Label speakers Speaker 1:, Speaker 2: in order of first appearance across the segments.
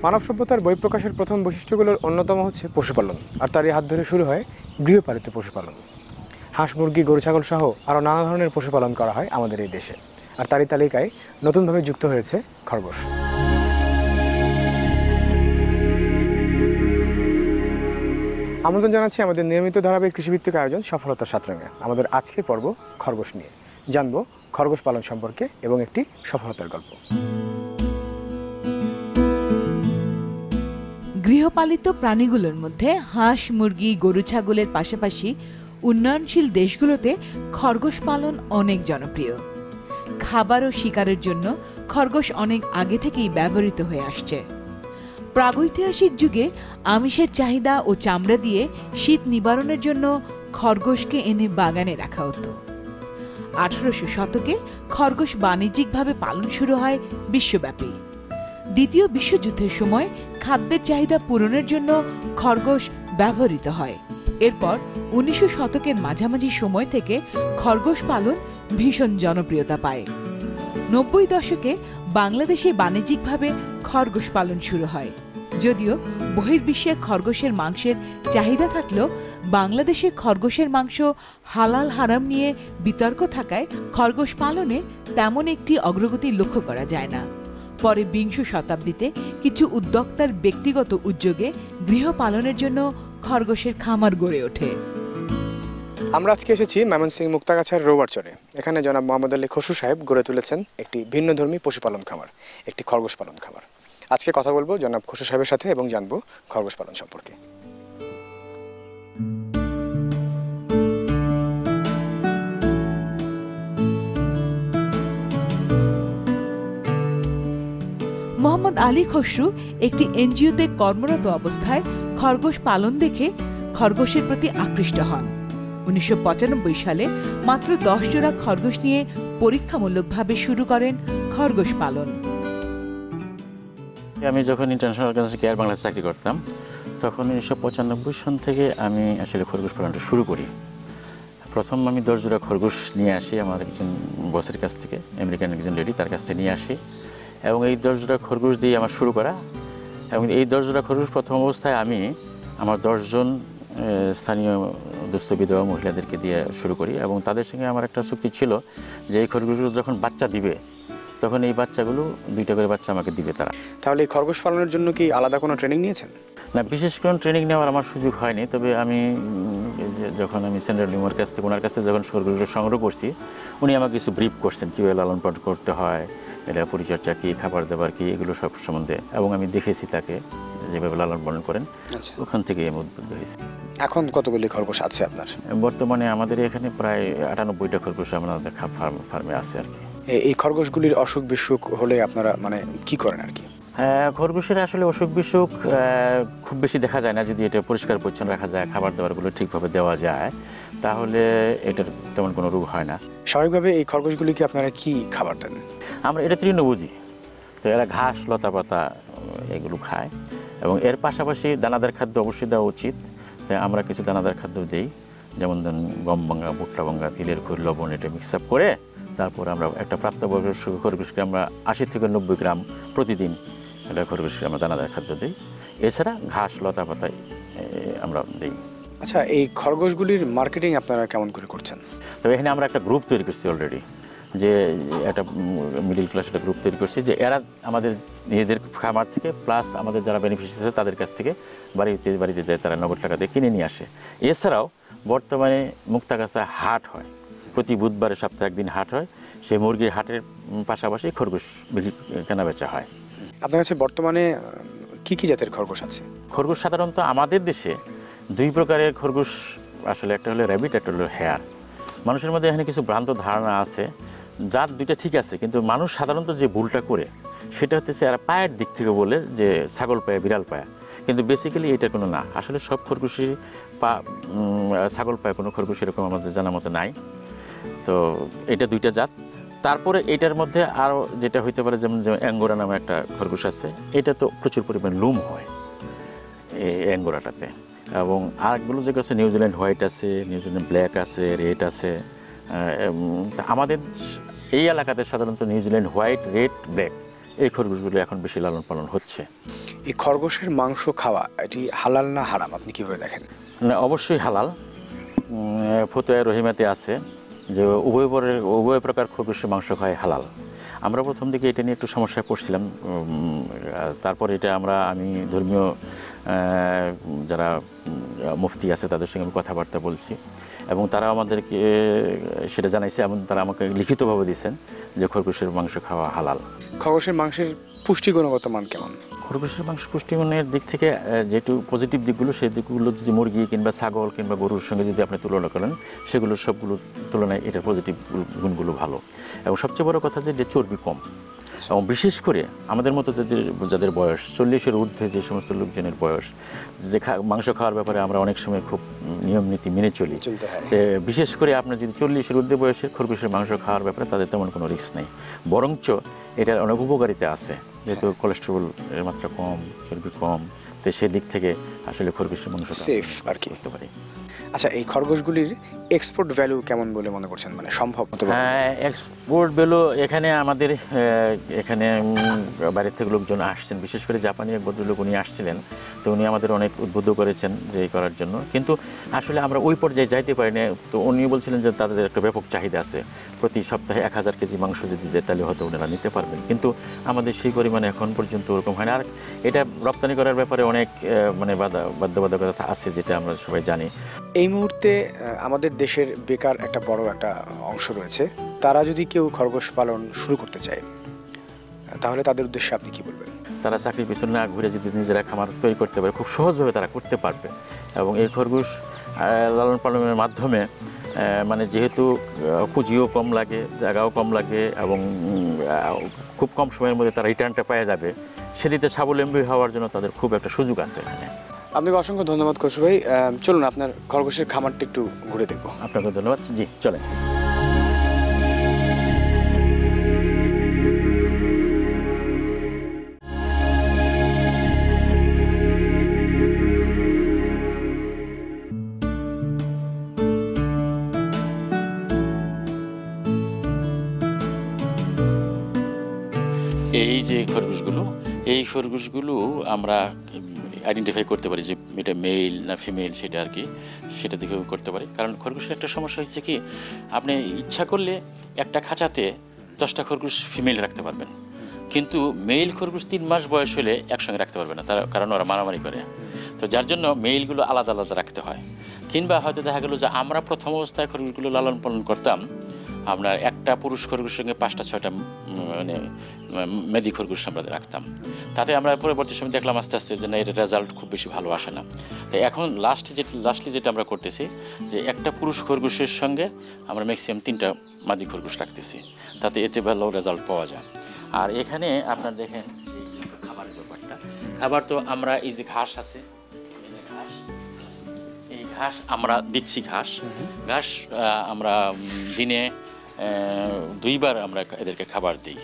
Speaker 1: মানব সভ্যতার বই প্রকাশের প্রথম বৈশিষ্ট্যগুলোর অন্যতম হচ্ছে পশুপালন, আর তারই হাত ধরে শুরু হয় গৃহপালিত পশুপালন। হাঁস, মুরগি, গরু, ছাগল সহ আরও নানা ধরনের পশুপালন করা হয় আমাদের এই দেশে, আর তারই তালিকায় নতুনভাবে যুক্ত হয়েছে খরগোশ। আমন্ত্রণ জানাচ্ছি আমাদের নিয়মিত ধারাবাহিক কৃষিভিত্তিক আয়োজন সফলতার সাতরঙে। আমাদের আজকের পর্ব খরগোশ নিয়ে জানবো খরগোশ পালন সম্পর্কে এবং একটি সফলতার গল্প।
Speaker 2: গৃহপালিত প্রাণীগুলোর মধ্যে হাঁস, মুরগি, গরু, ছাগলের পাশাপাশি উন্নয়নশীল দেশগুলোতে খরগোশ পালন অনেক জনপ্রিয়। খাবার ও শিকারের জন্য খরগোশ অনেক আগে থেকেই ব্যবহৃত হয়ে আসছে। প্রাগৈতিহাসিক যুগে আমিষের চাহিদা ও চামড়া দিয়ে শীত নিবারণের জন্য খরগোশকে এনে বাগানে রাখা হতো। 1800 শতকে খরগোশ বাণিজ্যিকভাবে পালন শুরু হয় বিশ্বব্যাপী। দ্বিতীয় বিশ্বযুদ্ধের সময় খাদ্যের চাহিদা পূরণের জন্য খরগোশ ব্যবহৃত হয়। এরপর 1900 শতকের মাঝামাঝি সময় থেকে খরগোশ পালন ভীষণ জনপ্রিয়তা পায়। 90 দশকে বাংলাদেশে বাণিজ্যিকভাবে খরগোশ পালন শুরু হয়। যদিও বহির্বিশ্বে খরগোশের মাংসের চাহিদা থাকলেও বাংলাদেশে খরগোশের মাংস হালাল হারাম নিয়ে বিতর্ক থাকায় খরগোশ পালনে তেমন একটি অগ্রগতি লক্ষ্য করা যায় না। পরে 20 শতাব্দীতে কিছু উদ্যোক্তার ব্যক্তিগত উদ্যোগে গৃহপালনের জন্য খরগোশের খামার গড়ে ওঠে।
Speaker 1: আমরা আজকে এসেছি ময়মনসিংহ মুক্তাগাছার রৌবারচরে। এখানে জনাব মোহাম্মদ আলী খসরু সাহেব গড়ে তুলেছেন একটি ভিন্নধর্মী পশুপালন খামার, একটি খরগোশ পালন খামার। আজকে কথা বলবো জনাব খসরু সাহেবের সাথে এবং জানবো খরগোশ পালন সম্পর্কে।
Speaker 2: মোহাম্মদ আলী খসরু একটি এনজিওতে কর্মরত অবস্থায় খরগোশ পালন দেখে খরগোশের প্রতি আকৃষ্ট হন। 1995 সালে মাত্র 10 জোড়া খরগোশ নিয়ে পরীক্ষামূলকভাবে শুরু করেন খরগোশ পালন।
Speaker 3: আমি যখন ইন্টারন্যাশনাল অর্গানাইজেশন কেয়ার বাংলাদেশে চাকরি করতাম, তখন 1995 সন থেকে আমি আসলে খরগোশ পালনটা শুরু করি। প্রথম আমি 10 জোড়া খরগোশ নিয়ে আসি আমার একজন বসের কাছ থেকে, আমেরিকান একজন লেডি, তার কাছ থেকে নিয়ে আসি এবং এই 10 জোড়া খরগোশ দিয়ে আমার শুরু করা। এবং এই 10 জোড়া খরগোশ প্রথম অবস্থায় আমি আমার 10 জন স্থানীয় দুস্থ বিধবা মহিলাদেরকে দিয়ে শুরু করি এবং তাদের সঙ্গে আমার একটা চুক্তি ছিল যে এই খরগোশগুলো যখন বাচ্চা দিবে তখন এই বাচ্চাগুলো 2টা করে বাচ্চা আমাকে দিবে তারা।
Speaker 1: তাহলে এই খরগোশ পালনের জন্য কি আলাদা কোনো ট্রেনিং নিয়েছেন?
Speaker 3: না, বিশেষ কোনো ট্রেনিং নেওয়ার আমার সুযোগ হয়নি। তবে আমি যখন আমি সেন্ট্রাল লিমোর কাছ থেকে ওনার কাছ থেকে যখন খরগোশ সংগ্রহ করছি, উনি আমাকে কিছু ব্রিফ করছেন কীভাবে লালন পালন করতে হয়, এটা পরিচর্যা কী, খাবার দাবার কী, এগুলো সব সম্বন্ধে। এবং আমি দেখেছি তাকে যেভাবে লালন পালন করেন, ওখান থেকে আমি উদ্বুদ্ধ হয়েছি।
Speaker 1: এখন কতগুলি খরগোশ আছে আপনার?
Speaker 3: বর্তমানে আমাদের এখানে প্রায় 98টা খরগোশ আমাদের ফার্মে আছে আর কি।
Speaker 1: এই খরগোশগুলির অসুখ বিসুখ হলে আপনারা মানে কি করেন আর কি?
Speaker 3: খরগোশের আসলে অসুখ বিসুখ খুব বেশি দেখা যায় না। যদি এটা পরিষ্কার পরিচ্ছন্ন রাখা যায়, খাবার দাবারগুলো ঠিকভাবে দেওয়া যায়, তাহলে এটার তেমন কোনো রোগ হয় না।
Speaker 1: স্বাভাবিকভাবে এই খরগোশগুলিকে আপনারা কি খাবার দেন?
Speaker 3: আমরা এটা তৃণভোজী, তো এরা ঘাস, লতা পাতা এগুলো খায় এবং এর পাশাপাশি দানাদার খাদ্য অবশ্যই দেওয়া উচিত। তাই আমরা কিছু দানাদার খাদ্য দিই, যেমন ধরুন গম ভাঙ্গা, ভুট্টা ভাঙ্গা, তিলের খৈল, লবণ, এটা মিক্স আপ করে তারপর আমরা একটা প্রাপ্তবয়স্ক খরগোশকে আমরা 80 থেকে 90 গ্রাম প্রতিদিন এটা খরগোশকে আমরা দানাদার খাদ্য দিই। এছাড়া ঘাস, লতা পাতায় আমরা দিই।
Speaker 1: আচ্ছা, এই খরগোশগুলির মার্কেটিং আপনারা কেমন করে করছেন?
Speaker 3: তবে এখানে আমরা একটা গ্রুপ তৈরি করছি অলরেডি, যে একটা মিডিল ক্লাস একটা গ্রুপ তৈরি করছি, যে এরা আমাদের নিজেদের খামার থেকে প্লাস আমাদের যারা বেনিফিশিয়ারি আছে তাদের কাছ থেকে বাড়িতে যায়, তারা নগদ টাকা দিয়ে কিনে নিয়ে আসে। এছাড়াও বর্তমানে মুক্তাগাছা হাট হয়, প্রতি বুধবারে সপ্তাহে একদিন হাট হয়। সেই মুরগির হাটের পাশাপাশি খরগোশ কেনা বেচা হয়।
Speaker 1: আপনার কাছে বর্তমানে কি কি জাতের খরগোশ আছে?
Speaker 3: খরগোশ সাধারণত আমাদের দেশে 2 প্রকারের খরগোশ আসলে, একটা হলো র্যাবিট, একটা হলো হেয়ার। মানুষের মধ্যে এখানে কিছু ভ্রান্ত ধারণা আছে, জাত 2টা ঠিক আছে, কিন্তু মানুষ সাধারণত যে ভুলটা করে সেটা হচ্ছে এরা পায়ের দিক থেকে বলে যে ছাগল পায়া, বিড়াল পায়া, কিন্তু বেসিক্যালি এটা কোনো না। আসলে সব খরগোশই ছাগল পায়া, কোনো খরগোশ এরকম আমাদের জানার মতো নাই। তো এটা 2টা জাত। তারপরে এটার মধ্যে আরও যেটা হইতে পারে, যেমন অ্যাঙ্গোরা নামে একটা খরগোশ আছে, এটা তো প্রচুর পরিমাণ লুম হয় এই অ্যাঙ্গোরাটাতে। এবং আরেকগুলো যেগুলো আছে, নিউজিল্যান্ড হোয়াইট আছে, নিউজিল্যান্ড ব্ল্যাক আছে, রেড আছে। আমাদের এই এলাকাতে সাধারণত নিউজিল্যান্ড হোয়াইট, রেড, ব্ল্যাক এই খরগোশগুলো এখন বেশি লালন পালন হচ্ছে।
Speaker 1: এই খরগোশের মাংস খাওয়া এটি হালাল না হারাম আপনি কিভাবে দেখেন?
Speaker 3: না, অবশ্যই হালাল। ফতোয়া রহিমাতে আছে যে উভয় প্রকার খরগোশের মাংস খাওয়াই হালাল। আমরা প্রথম দিকে এটা নিয়ে একটু সমস্যায় পড়ছিলাম, তারপর এটা আমি ধর্মীয় যারা মুফতি আছে তাদের সঙ্গে কথাবার্তা বলছি এবং তারা আমাদেরকে সেটা জানাইছে এবং তারা আমাকে লিখিতভাবে দিয়েছেন যে খরগোশের মাংস খাওয়া হালাল।
Speaker 1: খরগোশের মাংসের পুষ্টিগুণগত মান কেমন?
Speaker 3: খরগোশের মাংস পুষ্টিগুণের দিক থেকে যেটু পজিটিভ দিকগুলো, সেই দিকগুলো যদি মুরগি কিংবা ছাগল কিংবা গরুর সঙ্গে যদি আপনি তুলনা করেন, সেগুলো সবগুলোর তুলনায় এটার পজিটিভ গুণগুলো ভালো। এবং সবচেয়ে বড় কথা যে চর্বি কম, এবং বিশেষ করে আমাদের মতো যাদের বয়স 40-এর ঊর্ধ্বে, যে সমস্ত লোকজনের বয়স যে মাংস খাওয়ার ব্যাপারে আমরা অনেক সময় খুব নিয়ম নীতি মেনে চলি, তো বিশেষ করে আপনার যদি 40-এর ঊর্ধ্বে বয়সের খরগোশের মাংস খাওয়ার ব্যাপারে তাদের তেমন কোনো রিস্ক নেই, বরঞ্চ এটার অনেক উপকারিতা আছে, যেহেতু কোলেস্টেরল এর মাত্রা কম, চর্বি কম, তো সেদিক থেকে আসলে খরগোশের মাংস
Speaker 1: সেফ আর কি
Speaker 3: করতে পারি।
Speaker 1: আচ্ছা, এই খরগোশগুলির এক্সপোর্ট ভ্যালু কেমন বলে মনে করছেন, মানে সম্ভব হতে পারে?
Speaker 3: হ্যাঁ, এক্সপোর্ট ভ্যালু এখানে আমাদের এখানে বাইরের থেকে লোকজন আসছেন, বিশেষ করে জাপানি এক ভদ্রলোক উনি আসছিলেন, তো উনি আমাদের অনেক উদ্বুদ্ধ করেছেন যে এই করার জন্য, কিন্তু আসলে আমরা ওই পর্যায়ে যাইতে পারি না। তো উনি বলছিলেন যে তাদের একটা ব্যাপক চাহিদা আছে, প্রতি সপ্তাহে 1000 কেজি মাংস যদি দেয় তাহলে হয়তো ওনারা নিতে পারবেন, কিন্তু আমাদের সেই পরিমাণে এখন পর্যন্ত ওরকম হয় না। আর এটা রপ্তানি করার ব্যাপারে অনেক মানে বাধ্যবাধকতা আছে, যেটা আমরা সবাই জানি।
Speaker 1: এই মুহূর্তে আমাদের দেশের বেকার একটা বড় একটা অংশ রয়েছে, তারা যদি কেউ খরগোশ পালন শুরু করতে চায় তাহলে তাদের উদ্দেশ্যে আপনি কি বলবেন?
Speaker 3: তারা চাকরির পিছনে না ঘুরে যদি নিজেরা খামার তৈরি করতে পারে, খুব সহজভাবে তারা করতে পারবে। এবং এই খরগোশ লালন পালনের মাধ্যমে মানে যেহেতু পুঁজিও কম লাগে, জায়গাও কম লাগে এবং খুব কম সময়ের মধ্যে তারা রিটার্নটা পেয়ে যাবে, সেদিকে স্বাবলম্বী হওয়ার জন্য তাদের খুব একটা সুযোগ আছে এখানে।
Speaker 1: আপনাকে অসংখ্য ধন্যবাদ খসরু ভাই। চলুন আপনার খরগোশের খামারটা একটু ঘুরে দেখবো।
Speaker 3: আপনাকে ধন্যবাদ। জি, চলেন। এই যে খরগোশগুলো, এই খরগোশগুলো আমরা আইডেন্টিফাই করতে পারি যে এটা মেল না ফিমেল, সেটা আর কি, সেটা দেখেও করতে পারি। কারণ খরগোশের একটা সমস্যা হয়েছে কি, আপনি ইচ্ছা করলে একটা খাঁচাতে 10টা খরগোশ ফিমেল রাখতে পারবেন, কিন্তু মেল খরগোশ 3 মাস বয়স হলে একসঙ্গে রাখতে পারবে না, তার কারণ ওরা মারামারি করে। তো যার জন্য মেইলগুলো আলাদা আলাদা রাখতে হয়। কিংবা হয়তো দেখা গেলো যে আমরা প্রথম অবস্থায় খরগোশগুলো লালন পালন করতাম, আপনার একটা পুরুষ খরগোশের সঙ্গে 5টা-6টা মানে মেদি খরগোশ আমরা রাখতাম। তাতে আমরা পরবর্তী সময় দেখলাম আস্তে আস্তে যে না, এর রেজাল্ট খুব বেশি ভালো আসে না। তাই এখন লাস্টলি যেটা আমরা করতেছি, যে একটা পুরুষ খরগোশের সঙ্গে আমরা ম্যাক্সিমাম 3টা মাদি খরগোশ রাখতেছি, তাতে এতে ভালো রেজাল্ট পাওয়া যায়। আর এখানে আপনার দেখেন এই খাবারের ব্যাপারটা, খাবার তো আমরা এই যে ঘাস আছে, এই ঘাস আমরা দিচ্ছি। ঘাস আমরা দিনে 2 বার আমরা এদেরকে খাবার দিই,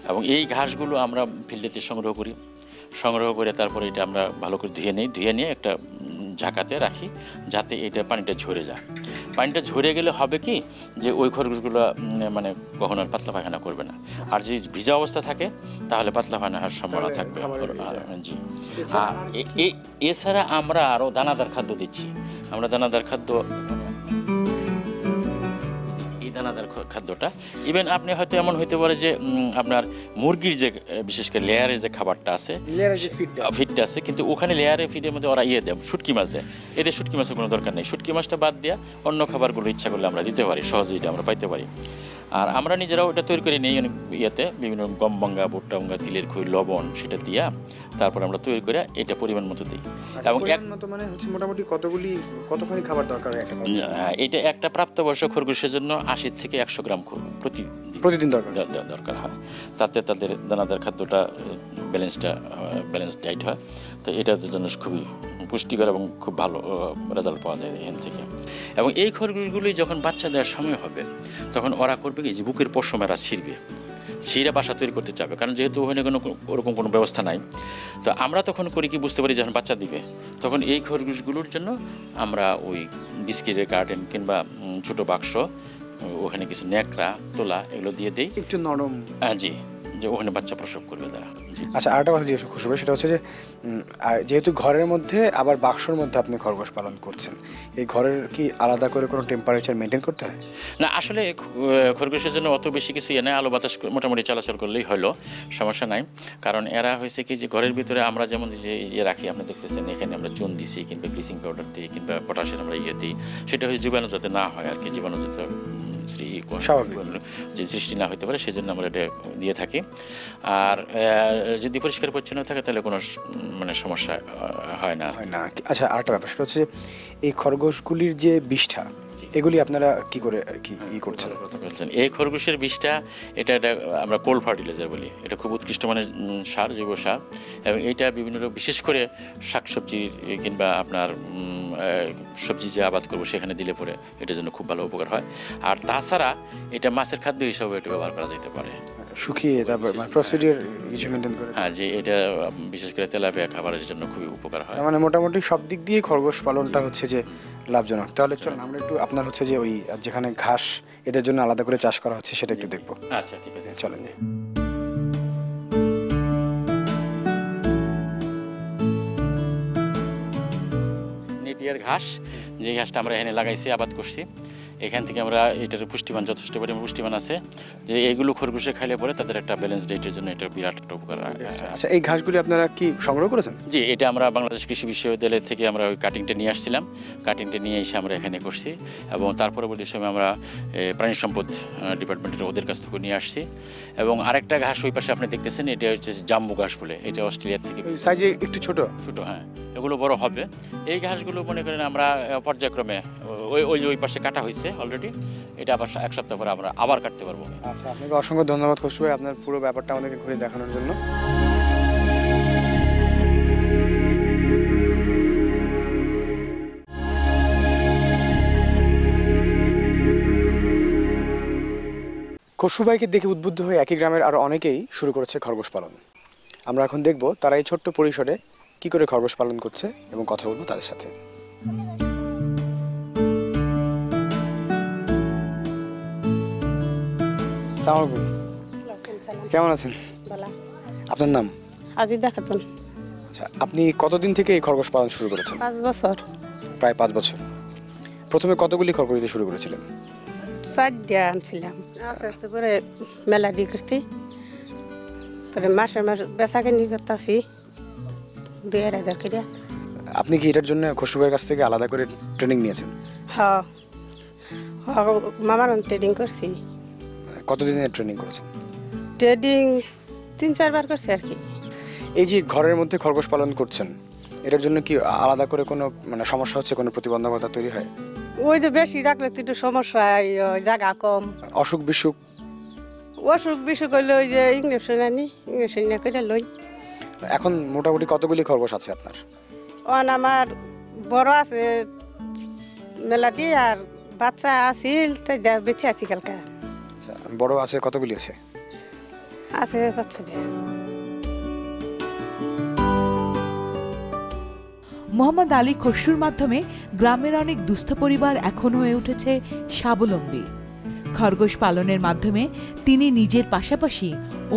Speaker 3: এবং এই ঘাসগুলো আমরা ফিল্ডেতে সংগ্রহ করে তারপরে এটা আমরা ভালো করে ধুয়ে নিয়ে একটা ঝাঁকাতে রাখি, যাতে এটা পানিটা ঝরে যায়। পানিটা ঝরে গেলে হবে কি, যে ওই খরগোশগুলো মানে কখনো আর পাতলা পায়খানা করবে না। আর যদি ভিজা অবস্থা থাকে তাহলে পাতলা পায়খানা হওয়ার সম্ভাবনা থাকবে। জি। আর এছাড়া আমরা আরও দানাদার খাদ্য দিচ্ছি। আমরা দানাদার খাদ্য, দানাদার খাদ্যটা ইভেন আপনি হয়তো এমন হইতে পারে যে আপনার মুরগির যে বিশেষ করে লেয়ারের যে খাবারটা আছে, ফিডটা আছে, কিন্তু ওখানে লেয়ারের ফিডের মধ্যে ওরা দেয় শুটকি মাছ দেয়। এদের শুটকি মাছের কোনো দরকার নেই। শুটকি মাছটা বাদ দেওয়া অন্য খাবারগুলো ইচ্ছা করলে আমরা দিতে পারি, সহজেই আমরা পাইতে পারি। আর আমরা নিজেরাও এটা তৈরি করে নিই অনেক বিভিন্ন গম ভাঙ্গা, ভুট্টা ভাঙ্গা, তিলের খই, লবণ সেটা দিয়া তারপর আমরা তৈরি করে এটা পরিমাণ মতো দিই। এবং
Speaker 1: মানে হচ্ছে মোটামুটি কতখানি খাবার দরকার হয়?
Speaker 3: এটা একটা প্রাপ্তবয়স্ক খরগোশের জন্য 80 থেকে 100 গ্রাম প্রতিদিন দরকার হয়। তাতে তাদের দানাদার খাদ্যটা ব্যালেন্স ডায়েট হয়। তো এটার জন্য খুবই পুষ্টিকর এবং খুব ভালো রেজাল্ট পাওয়া যায় এখান থেকে। এবং এই খরগোশগুলি যখন বাচ্চা দেওয়ার সময় হবে, তখন ওরা করবে কি, যে বুকের পশমেরা ছিঁড়ে বাসা তৈরি করতে চাবে, কারণ যেহেতু ওখানে ওরকম কোনো ব্যবস্থা নাই। তো আমরা তখন করি কি, বুঝতে পারি যখন বাচ্চা দিবে, তখন এই খরগোশগুলোর জন্য আমরা ওই বিস্কিটের কার্টন কিংবা ছোটো বাক্স, ওখানে কিছু ন্যাকড়া, তোলা এগুলো দিয়ে দিই, একটু নরম। জি, যে ওখানে বাচ্চা প্রসব করবে তারা।
Speaker 1: আচ্ছা, আরেকটা কথা জিজ্ঞেস করবো, সেটা হচ্ছে যে যেহেতু ঘরের মধ্যে আবার বাক্সর মধ্যে আপনি খরগোশ পালন করছেন, এই ঘরের কি আলাদা করে কোনো টেম্পারেচার মেনটেন করতে হয়?
Speaker 3: না, আসলে খরগোশের জন্য অত বেশি কিছু নেই, আলো বাতাস মোটামুটি চলাচল করলেই হলো, সমস্যা নাই। কারণ এরা হয়েছে কি যে ঘরের ভিতরে আমরা যেমন যে রাখি, আপনি দেখতেছেন এখানে আমরা চুন দিছি কিংবা ব্লিচিং পাউডার দিই কিংবা পটাশের আমরা দিই, সেটা হচ্ছে জীবাণু যাতে না হয় আর কি, জীবাণু যাতে যে সৃষ্টি না হতে পারে, সেই জন্য আমরা এটা দিয়ে থাকি। আর যদি পরিষ্কার পরিচ্ছন্ন থাকে তাহলে কোনো মানে সমস্যা হয় না।
Speaker 1: আচ্ছা, আরেকটা ব্যাপার, সেটা হচ্ছে যে এই খরগোশগুলির যে বিষ্ঠা, এগুলি আপনারা কি করে কি করছেন?
Speaker 3: এই খরগোশের বিষটা এটা আমরা কোল্ড ফার্টিলাইজার বলি, এটা খুব উৎকৃষ্ট মানের সার, জৈব সার, এবং এটা বিভিন্ন বিশেষ করে শাকসবজির কিংবা আপনার সবজি যে আবাদ করবো সেখানে দিলে পরে এটার জন্য খুব ভালো উপকার হয়। আর তাছাড়া এটা মাছের খাদ্য হিসাবে এটা ব্যবহার করা যেতে পারে,
Speaker 1: শুকিয়ে তারপর প্রসিডিউর কিছু মেনটেন করে।
Speaker 3: হ্যাঁ, যে এটা বিশেষ করে তেলাপিয়া খাবারের জন্য খুবই উপকার হয়।
Speaker 1: মানে মোটামুটি সব দিক দিয়ে খরগোশ পালনটা হচ্ছে যে লাভজনক। তাহলে চলুন আমরা একটু আপনার হচ্ছে যে ওই যেখানে ঘাস এদের জন্য আলাদা করে চাষ করা হচ্ছে সেটা একটু দেখবো।
Speaker 3: আচ্ছা, ঠিক আছে,
Speaker 1: চলেন।
Speaker 3: নেপিয়ার ঘাস, যে ঘাসটা আমরা এখানে লাগাইছি, আবাদ করছি, এখান থেকে আমরা এটার পুষ্টিমান, যথেষ্ট পরিমাণ পুষ্টিমান আছে, যে এইগুলো খরগোশে খাইলে পরে তাদের একটা ব্যালেন্স ডায়েটের জন্য এটা বিরাট একটা উপকার।
Speaker 1: আচ্ছা, এই ঘাসগুলি আপনারা কি সংগ্রহ করেছেন?
Speaker 3: জি, এটা আমরা বাংলাদেশ কৃষি বিশ্ববিদ্যালয় থেকে আমরা ওই কাটিংটা নিয়ে আসছিলাম, কাটিংটা নিয়ে এসে আমরা এখানে করছি, এবং তার পরবর্তী সময় আমরা প্রাণী সম্পদ ডিপার্টমেন্টের ওদের কাছ থেকে নিয়ে আসছি। এবং আরেকটা ঘাস ওই পাশে আপনি দেখতেছেন, এটা হচ্ছে জাম্বু ঘাস বলে, এটা অস্ট্রেলিয়া থেকে,
Speaker 1: সাইজে একটু ছোট।
Speaker 3: হ্যাঁ, এগুলো বড় হবে। এই ঘাসগুলো মনে করেন আমরা পর্যায়ক্রমে ওই পাশে কাটা হয়েছে অলরেডি, এটা আবার এক সপ্তাহ পরে আমরা আবার কাটতে পারবো।
Speaker 1: আচ্ছা, আপনাকে অসংখ্য ধন্যবাদ খসরু ভাই, আপনার পুরো ব্যাপারটা আমাদেরকে ঘুরে দেখানোর জন্য। খসরু ভাইকে দেখে উদ্বুদ্ধ হয়ে একই গ্রামের আরও অনেকেই শুরু করেছে খরগোশ পালন। আমরা এখন দেখব তারা এই ছোট্ট পরিসরে কি করে খরগোশ পালন করছে এবং কথা বলবো তাদের সাথে। কেমন আছেন? আপনার নাম?
Speaker 4: আজিদা খাতুন।
Speaker 1: আচ্ছা, আপনি কতদিন থেকে এই খরগোশ পালন শুরু করেছেন?
Speaker 4: 5 বছর।
Speaker 1: প্রায় 5 বছর। প্রথমে কতগুলি খরগোশ দিয়ে শুরু করেছিলেন?
Speaker 4: 4টা আনছিলাম, তারপরে মেলা দিয়ে করছি, পরে মাসে বেচা কিনি করতেছি 2,000 করে।
Speaker 1: আপনি কি এটার জন্য খসরু ভাইয়ের কাছ থেকে আলাদা করে ট্রেনিং নিয়েছেন?
Speaker 4: হ্যাঁ, মামার ট্রেডিং করছি।
Speaker 1: কতদিনের ট্রেনিং করেছেন?
Speaker 4: ট্রেডিং 3-4 বার করছি আর কি।
Speaker 1: এই যে ঘরের মধ্যে খরগোশ পালন করছেন, এটার জন্য কি আলাদা করে কোনো মানে সমস্যা হচ্ছে, কোনো প্রতিবন্ধকতা তৈরি হয়?
Speaker 4: ওই যে বেশি রাখলে তো একটু সমস্যা, জায়গা কম,
Speaker 1: অসুখ বিসুখ?
Speaker 4: অসুখ বিসুখ হইলে ওই যে ইঞ্জেকশন আনি, ইঞ্জেকশন না করে লই।
Speaker 1: এখন মোটামুটি কতগুলি খরগোশ আছে আপনার?
Speaker 4: আমার বড় আছে মেলাটি, আর বাচ্চা আছিল তাই বেঁচে আছি কালকা।
Speaker 1: আচ্ছা, বড় আছে কতগুলি আছে?
Speaker 4: আছে বাচ্চা।
Speaker 2: মোহাম্মদ আলী খসরুর মাধ্যমে গ্রামের অনেক দুস্থ পরিবার এখন হয়ে উঠেছে স্বাবলম্বী। খরগোশ পালনের মাধ্যমে তিনি নিজের পাশাপাশি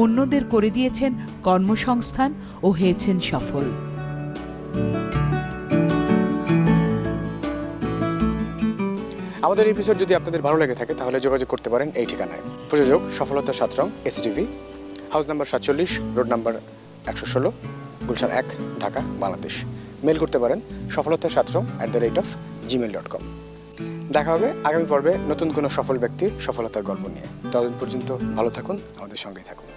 Speaker 2: অন্যদের করে দিয়েছেন কর্মসংস্থান ও হয়েছেন সফল।
Speaker 1: আমাদের এই এপিসোড যদি আপনাদের ভালো লেগে থাকে তাহলে যোগাযোগ করতে পারেন এই ঠিকানায়। প্রযোজক সফলতা 7 রং, STV, house number 47, road number 116, Gulshan 1, Dhaka, Bangladesh. Mail করতে পারেন সফলতা7rong@gmail.com। দেখা হবে আগামী পর্বে নতুন কোনো সফল ব্যক্তির সফলতার গল্প নিয়ে। ততদিন পর্যন্ত ভালো থাকুন, আমাদের সঙ্গেই থাকুন।